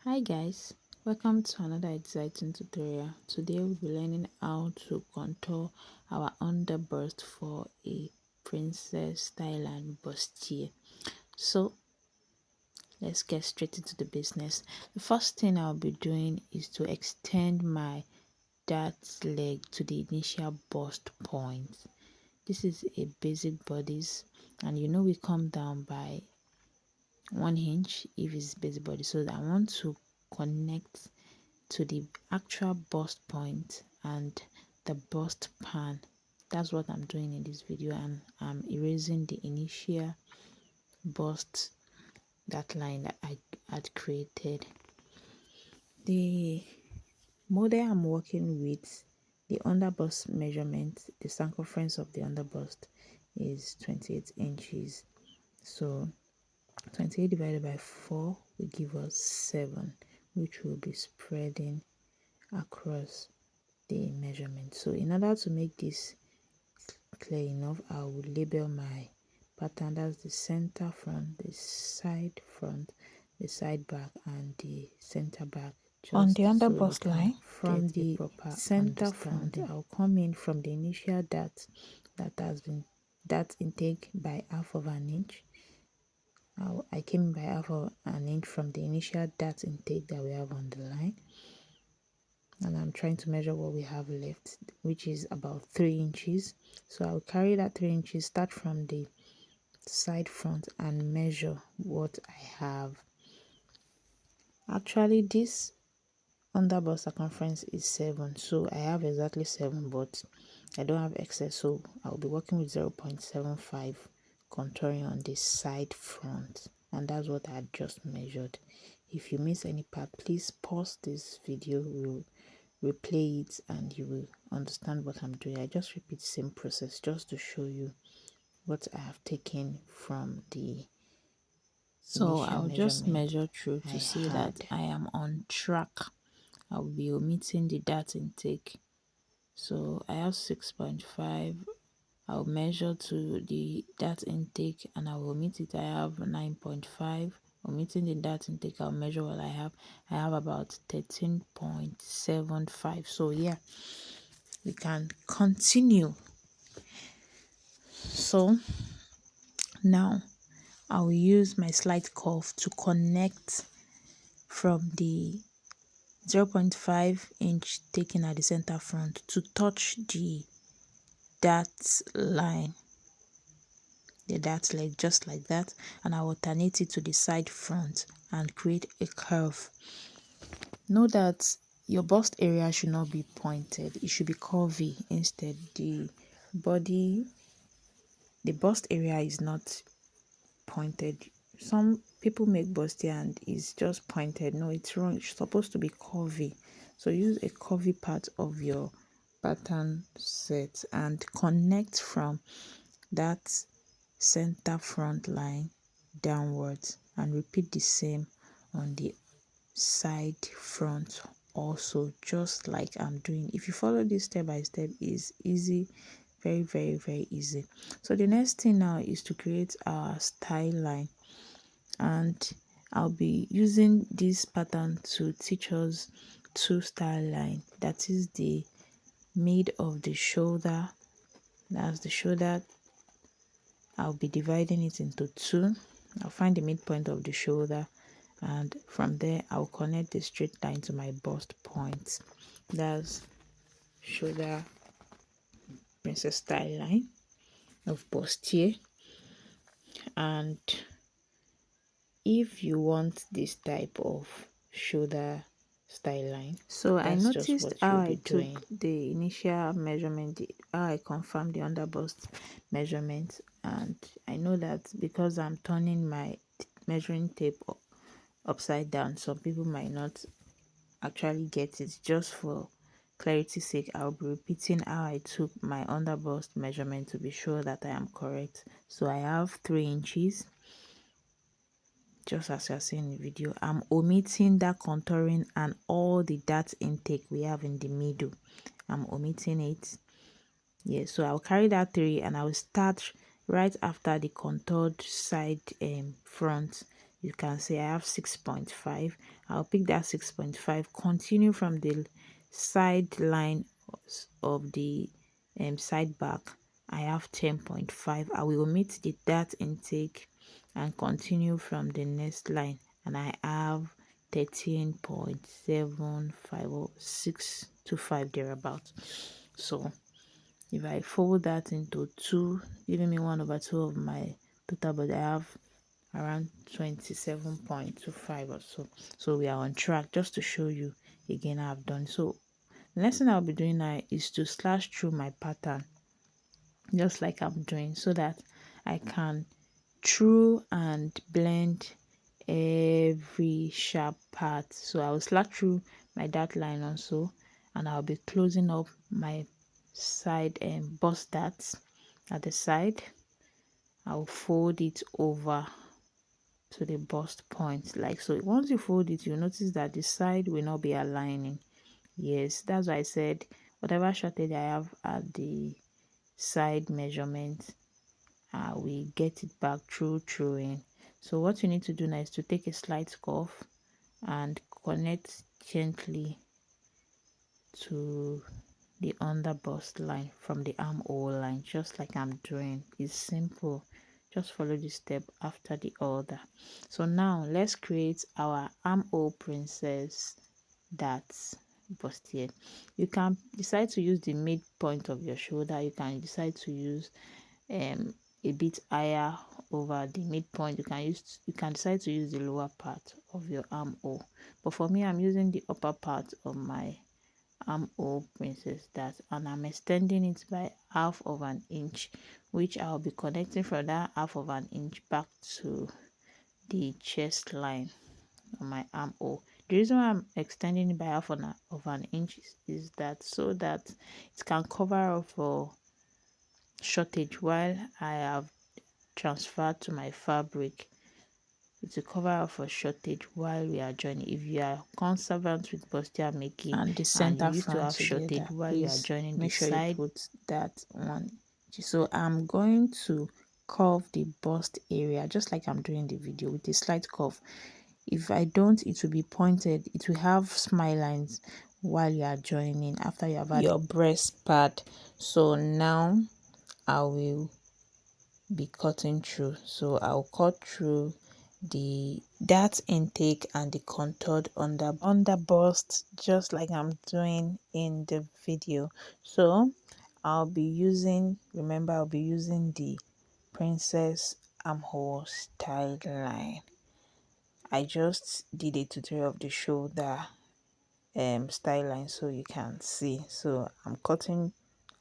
Hi guys, welcome to another exciting tutorial. Today we'll be learning how to contour our underburst for a princess style and bustier. So let's get straight into the business. The first thing I'll be doing is to extend my dart leg to the initial bust point. This is a basic bodice, and we come down by 1 inch if it's basic body. So I want to connect to the actual bust point and the bust pan. That's what I'm doing in this video, and I'm erasing the initial bust, that line that I had created. The model I'm working with, the underbust measurement, the circumference of the underbust is 28 inches. So 28 divided by 4 will give us 7, which will be spreading across the measurement. So in order to make this clear enough, I will label my pattern. That's the center front, the side front, the side back, and the center back. On the underbust line, from the center front, I'll come in from the initial dart that has been dart intake by half of an inch. I came by half of an inch from the initial dart intake that we have on the line, and I'm trying to measure what we have left, which is about 3 inches. So I'll carry that 3 inches, start from the side front and measure what I have. Actually, this underbust circumference is 7, so I have exactly 7, but I don't have excess, so I'll be working with 0.75 contouring on the side front, and that's what I just measured. If you miss any part, please pause this video, we'll replay it and you will understand what I'm doing. I just repeat the same process just to show you what I have taken from the so I'll just measure through to see that I am on track. I'll be omitting the dart intake. So I have 6.5. I'll measure to the dart intake and I will omit it. I have 9.5. Omitting the dart intake, I'll measure what I have. I have about 13.75. So yeah, we can continue. So now I will use my slight curve to connect from the 0.5 inch taken at the center front to touch the dart line, the dart leg, just like that, and I will alternate it to the side front and create a curve. Know that your bust area should not be pointed, it should be curvy. Instead, the bust area is not pointed. Some people make bustier and it's just pointed. No, it's wrong. It's supposed to be curvy. So use a curvy part of your pattern set and connect from that center front line downwards, and repeat the same on the side front also, just like I'm doing. If you follow this step by step, is easy, very easy. So the next thing now is to create our style line, and I'll be using this pattern to teach us 2 style line. That is the mid of the shoulder, that's the shoulder. I'll be dividing it into 2. I'll find the midpoint of the shoulder, and from there I'll connect the straight line to my bust point. That's shoulder princess style line of bustier. And if you want this type of shoulder style line, so I noticed how I took the initial measurement, how I confirmed the underbust measurement, and I know that because I'm turning my measuring tape upside down, some people might not actually get it. Just for clarity's sake, I'll be repeating how I took my underbust measurement to be sure that I am correct. So I have 3 inches, just as you're seeing in the video. I'm omitting that contouring and all the dart intake we have in the middle. I'm omitting it. Yeah, so I'll carry that 3 and I'll start right after the contoured side front you can see I have 6.5. I'll pick that 6.5, continue from the side line of the side back. I have 10.5. I will omit the dart intake and continue from the next line, and I have 13.75 or 625 thereabout. So if I fold that into 2, giving me 1/2 of my total, but I have around 27.25 or so. So we are on track. Just to show you again how I've done. So the next thing I'll be doing now is to slash through my pattern, just like I'm doing, so that I can through and blend every sharp part. So I will slash through my dart line also, and I'll be closing up my side and bust darts at the side. I'll fold it over to the bust point like so. Once you fold it, you'll notice that the side will not be aligning. Yes, that's why I said whatever shortage I have at the side measurement, we get it back through throwing. So what you need to do now is to take a slight cuff and connect gently to the underbust line from the armhole line, just like I'm doing. It's simple. Just follow the step after the other. So now let's create our armhole princess that's bustier. You can decide to use the midpoint of your shoulder. You can decide to use a bit higher over the midpoint. You can decide to use the lower part of your armhole. But for me, I'm using the upper part of my armhole princess that, and I'm extending it by 1/2 inch, which I'll be connecting from that 1/2 inch back to the chest line on my armhole. The reason why I'm extending it by 1/2 inch is that so that it can cover up for shortage while I have transferred to my fabric. It will cover up for shortage while we are joining. If you are conservant with bustier making and the and you center used to front have shortage together, while you are please joining the make sure you side. put that one. So I'm going to curve the bust area just like I'm doing the video with a slight curve. If I don't, it will be pointed. It will have smile lines while you are joining after you have had your breast pad. So now I will be cutting through. So I'll cut through the dart intake and the contoured under bust just like I'm doing in the video. So I'll be using, remember, I'll be using the princess armhole style line. I just did a tutorial of the shoulder style line so you can see. So I'm cutting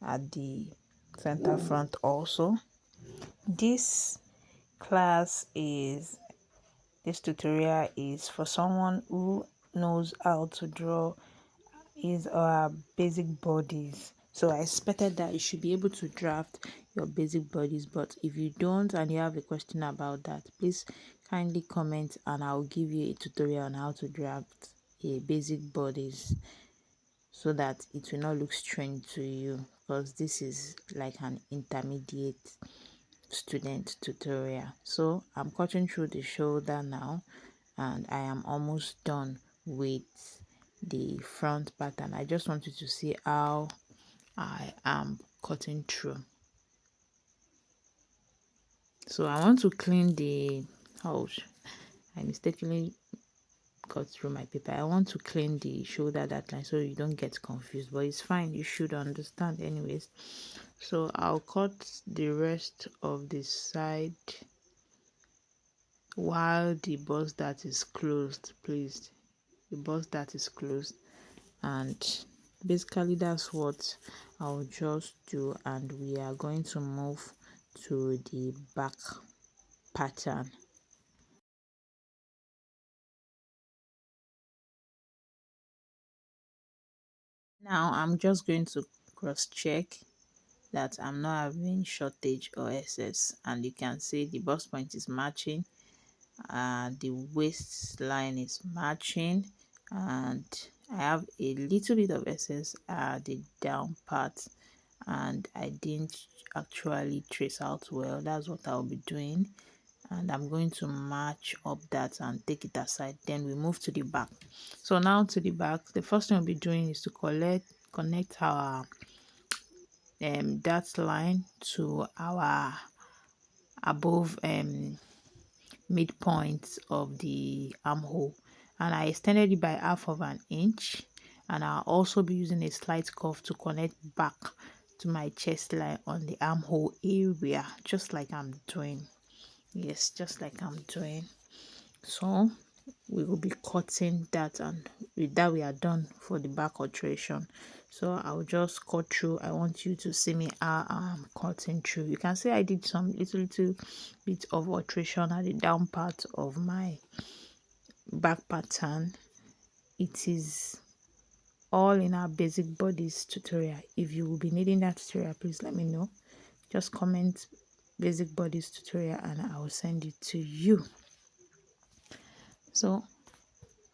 at the center front also. This this tutorial is for someone who knows how to draw his or her basic bodies. So I expected that you should be able to draft your basic bodies, but if you don't and you have a question about that, please kindly comment and I'll give you a tutorial on how to draft a basic bodies so that it will not look strange to you, because this is like an intermediate student tutorial. So I'm cutting through the shoulder now and I am almost done with the front pattern. I just want you to see how I am cutting through. So I want to clean the ouch, I mistakenly cut through my paper. I want to clean the shoulder that line so you don't get confused, but it's fine, you should understand anyways. So I'll cut the rest of the side while the bust dart is closed. Please, the bust dart is closed, and basically that's what I'll just do, and we are going to move to the back pattern. Now I'm just going to cross check that I'm not having shortage or excess, and you can see the bust point is matching, the waistline is matching, and I have a little bit of excess at the down part, and I didn't actually trace out well. That's what I'll be doing. and I'm going to match up that and take it aside. Then we move to the back. So now to the back, the first thing we'll be doing is to connect our dart line to our above midpoint of the armhole, and I extended it by 1/2 inch, and I'll also be using a slight curve to connect back to my chest line on the armhole area, just like I'm doing. Yes, just like I'm doing. So we will be cutting that, and with that we are done for the back alteration. So I'll just cut through. I want you to see me how I'm cutting through. You can see I did some little bit of alteration at the down part of my back pattern. It is all in our basic bodice tutorial. If you will be needing that tutorial, please let me know. Just comment basic bodice tutorial and I will send it to you. So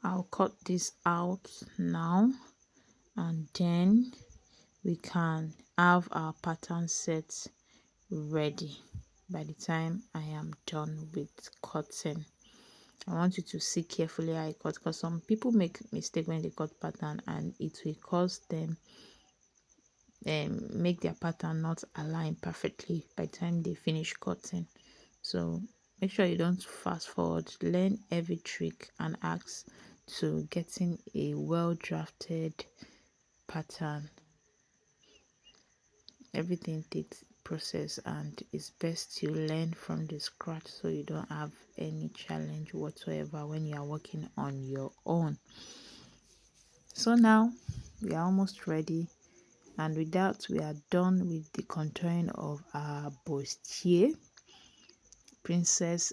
I'll cut this out now, and then we can have our pattern set ready by the time I am done with cutting. I want you to see carefully how I cut, because some people make mistake when they cut pattern and it will cause them make their pattern not align perfectly by the time they finish cutting. So make sure you don't fast forward. Learn every trick and acts to getting a well drafted pattern. Everything takes process, and it's best you learn from the scratch so you don't have any challenge whatsoever when you are working on your own. So now we are almost ready, and with that we are done with the contouring of our bustier, princess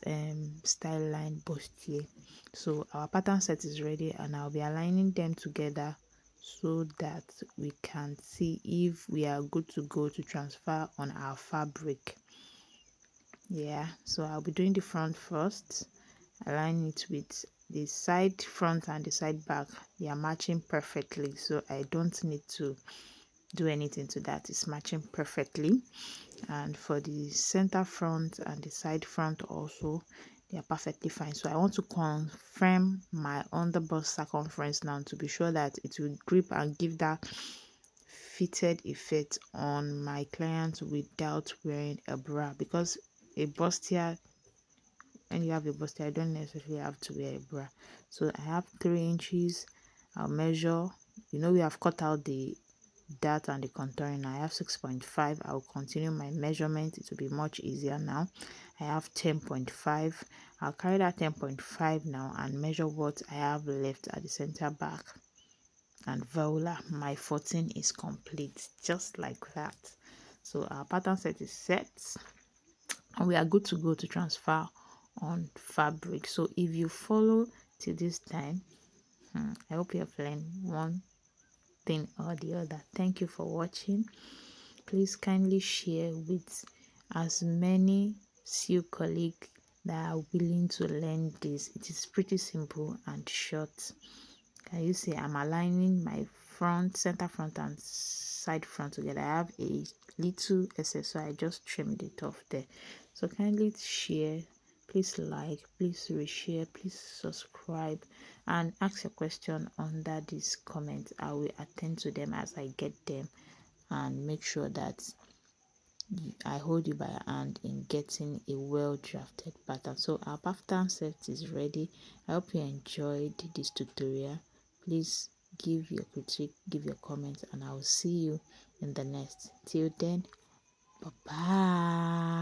style line bustier. So our pattern set is ready, and I'll be aligning them together so that we can see if we are good to go to transfer on our fabric. Yeah, so I'll be doing the front first, align it with the side front and the side back. They are matching perfectly, so I don't need to do anything to that. It's matching perfectly. And for the center front and the side front also, they are perfectly fine. So I want to confirm my underbust circumference now to be sure that it will grip and give that fitted effect on my client without wearing a bra, because a bustier, when you have a bustier, I don't necessarily have to wear a bra. So I have 3 inches. I'll measure. We have cut out the dart and the contouring. I have 6.5. I'll continue my measurement. It will be much easier now. I have 10.5. I'll carry that 10.5 now and measure what I have left at the center back and voila, my 14 is complete, just like that. So our pattern set is set, and we are good to go to transfer on fabric. So if you follow till this time, I hope you have learned one thing or the other. Thank you for watching. Please kindly share with as many SEW colleagues that are willing to learn this. It is pretty simple and short. Can you see I'm aligning my center front and side front together? I have a little excess, so I just trimmed it off there. So kindly share, please like, please reshare, please subscribe, and ask your question under this comment. I will attend to them as I get them and make sure that I hold you by hand in getting a well drafted pattern. So our pattern set is ready. I hope you enjoyed this tutorial. Please give your critique, give your comments, and I will see you in the next. Till then, bye bye.